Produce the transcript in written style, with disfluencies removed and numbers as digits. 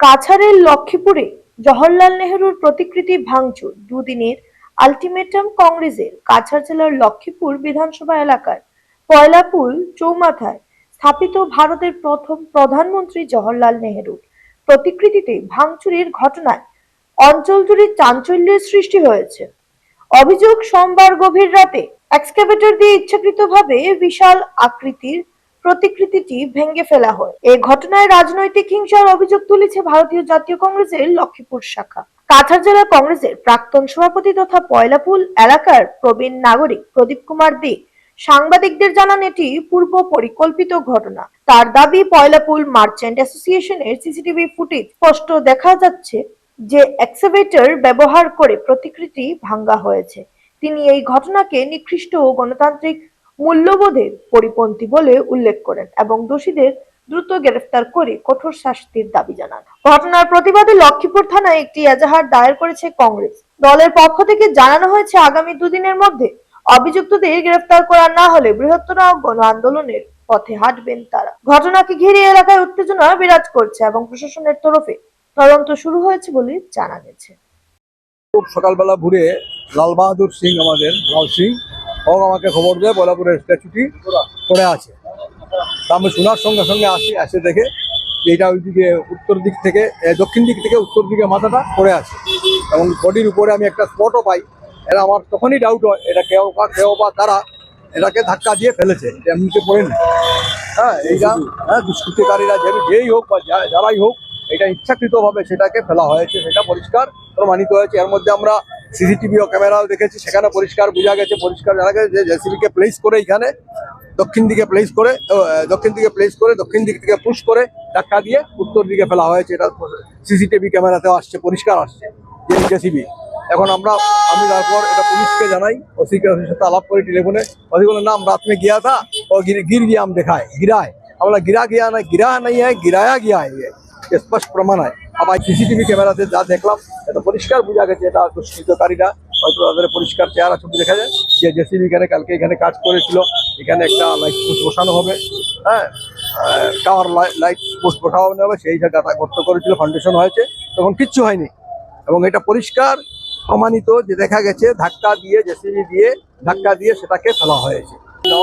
কাছাড়ের লক্ষ্মীপুরে জওহরলাল নেহরুর প্রতিকৃতি ভাঙচুর, দুদিনের আলটিমেটাম কংগ্রেসের। কাছাড় জেলার লক্ষ্মীপুর বিধানসভা এলাকার পয়লাপুল চৌমাথায় স্থাপিত ভারতের প্রথম প্রধানমন্ত্রী জওহরলাল নেহরুর প্রতিকৃতিতে ভাঙচুরের ঘটনায় অঞ্চল জুড়ে চাঞ্চল্যের সৃষ্টি হয়েছে। অভিযোগ, সোমবার গভীর রাতে এক্সকাভেটর দিয়ে ইচ্ছাকৃতভাবে বিশাল আকৃতির প্রতিকৃতিটি ভেঙে ফেলা হয়। এই ঘটনায় রাজনৈতিক হিংসার অভিযোগ তুলেছে ভারতীয় জাতীয় কংগ্রেসের লক্ষ্মীপুর শাখা। কাছাড় জেলা কংগ্রেসের প্রাক্তন সভাপতি তথা পয়লাপুল এলাকার প্রবীণ নাগরিক প্রদীপ কুমার দে সাংবাদিকদের জানান, এটি পূর্ব পরিকল্পিত ঘটনা। তার দাবি, পয়লাপুল মার্চেন্ট অ্যাসোসিয়েশনের সিসিটিভি ফুটেজ স্পষ্ট দেখা যাচ্ছে যে এক্সকাভেটর ব্যবহার করে প্রতিকৃতি ভাঙা হয়েছে। তিনি এই ঘটনাকে নিকৃষ্ট ও গণতান্ত্রিক মূল্যবোধের পরিপন্থী বলে উল্লেখ করেন এবং দোষীদের দ্রুত গ্রেফতার করে কঠোর শাস্তির দাবি জানান। ঘটনার প্রতিবাদে লক্ষ্মীপুর থানায় একটি এজাহার দায়ের করেছে কংগ্রেস। দলের পক্ষ থেকে জানানো হয়েছে, আগামী দুদিনের মধ্যে অভিযুক্তদের গ্রেফতার করা না হলে বৃহত্তর গণ আন্দোলনের পথে হাঁটবেন তারা। ঘটনাকে ঘিরে এলাকায় উত্তেজনা বিরাজ করছে এবং প্রশাসনের তরফে তদন্ত শুরু হয়েছে বলে জানা গেছে। খুব সকালবেলা ভোরে লাল বাহাদুর সিং, আমাদের লাল সিং ও আমাকে খবর দেয় বয়লাপুরের স্ট্যাচুটি পড়ে আছে। আমি শোনার সঙ্গে সঙ্গে আসে দেখে যে এটা ওইদিকে উত্তর দিক থেকে দক্ষিণ দিক থেকে উত্তর দিকে মাথাটা পড়ে আছে এবং বডির উপরে আমি একটা স্পটও পাই। এরা আমার তখনই ডাউট হয় এটা কেউ বা তারা এটাকে ধাক্কা দিয়ে ফেলেছে, এমনিতে পড়েনি। এইটা দুষ্কৃতিকারীরা যেই হোক বা যারাই হোক, এটা ইচ্ছাকৃতভাবে সেটাকে ফেলা হয়েছে, সেটা পরিষ্কার প্রমাণিত হয়েছে। এর মধ্যে আমরা সিসিটিভি ও ক্যামেরাও দেখেছি, সেখানে পরিষ্কার বোঝা গেছে, পরিষ্কার জানা গেছে যে জেসিবিকে প্লেস করে এখানে দক্ষিণ দিকে প্লেস করে দক্ষিণ দিক থেকে পুশ করে ধাক্কা দিয়ে উত্তর দিকে ফেলা হয়েছে। এটা সিসিটিভি ক্যামেরাতেও আসছে, পরিষ্কার আসছে যে জেসিবি। এখন আমি তারপর এটা পুলিশকে জানাই, ওসিকে সাথে আলাপ করি টেলিফোনে। ওসি বলে, নাম রাত में गया था और गिर गया, हम देखा है गिरा है। আমরা गिरा नहीं है, गिराया गया है, ये स्पष्ट प्रमाण है। अब সিসিটিভি ক্যামেরাতে যা দেখলাম, এটা পরিষ্কার বোঝা গেছে এটা দুষ্কৃতকারীরা, হয়তো তাদের পরিষ্কার চেহারা ছবি দেখা যায় যে জেসিবি কালকে এখানে কাজ করেছিল। এখানে একটা লাইট পোস্ট বসানো হবে, টাওয়ার লাইট পোস্ট বসানো হবে, সেই জায়গাটা গর্ত করেছিল, ফাউন্ডেশন হয়েছে, তখন কিচ্ছু হয়নি। এবং এটা পরিষ্কার প্রমাণিত যে দেখা গেছে জেসিবি দিয়ে ধাক্কা দিয়ে সেটাকে ফেলা হয়েছে।